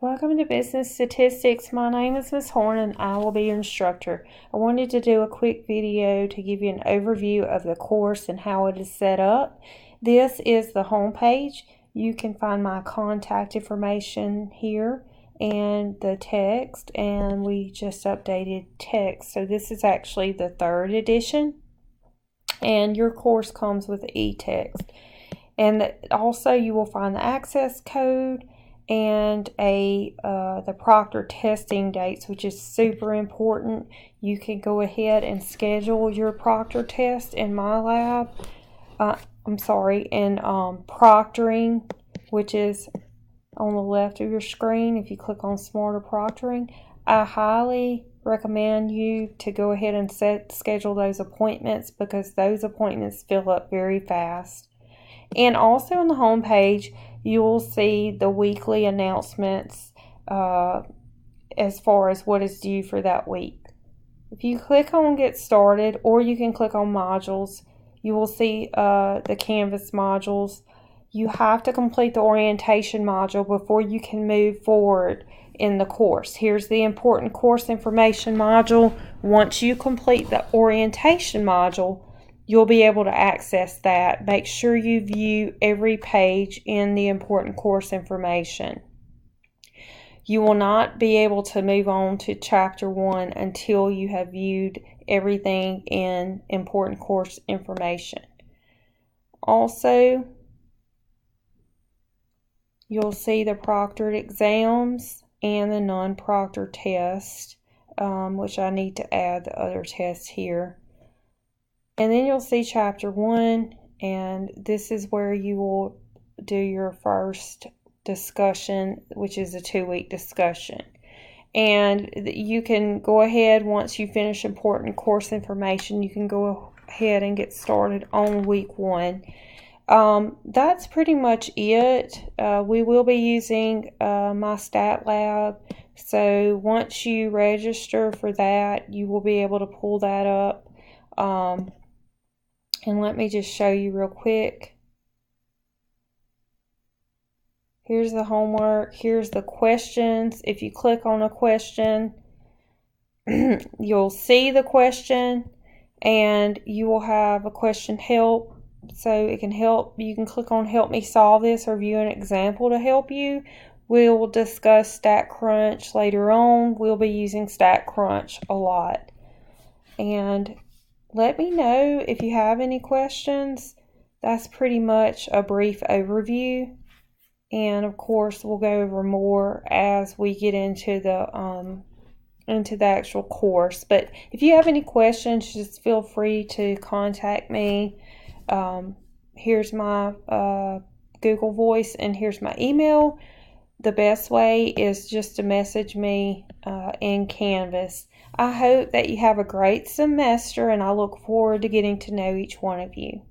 Welcome to Business Statistics. My name is Ms. Horn and I will be your instructor. I wanted to do a quick video to give you an overview of the course and how it is set up. This is the home page. You can find my contact information here and the text, and we just updated text. So this is actually the 3rd edition, and your course comes with e-text. And also you will find the access code and the proctor testing dates, which is super important. You can go ahead and schedule your proctor test in MyLab. In proctoring, which is on the left of your screen. If you click on Smarter Proctoring, I highly recommend you to go ahead and schedule those appointments, because those appointments fill up very fast. And also on the home page, you will see the weekly announcements as far as what is due for that week. If you click on Get Started, or you can click on Modules, you will see the Canvas modules. You have to complete the orientation module before you can move forward in the course. Here's the important course information module. Once you complete the orientation module, you'll be able to access that. Make sure you view every page in the important course information. You will not be able to move on to Chapter 1 until you have viewed everything in important course information. Also, you'll see the proctored exams and the non-proctored test, which I need to add the other tests here. And then you'll see Chapter 1, and this is where you will do your first discussion, which is a 2-week discussion. And you can go ahead, once you finish important course information, you can go ahead and get started on week 1. That's pretty much it. We will be using MyStatLab. So once you register for that, you will be able to pull that up. And let me just show you real quick. Here's the homework. Here's the questions. If you click on a question, you'll see the question, and you will have a question help. So it can help. You can click on Help Me Solve This or view an example to help you. We will discuss StatCrunch later on. We'll be using StatCrunch a lot. And let me know if you have any questions. That's pretty much a brief overview. And of course, we'll go over more as we get into the actual course. But if you have any questions, just feel free to contact me. Here's my Google Voice, and here's my email. The best way is just to message me in Canvas. I hope that you have a great semester, and I look forward to getting to know each one of you.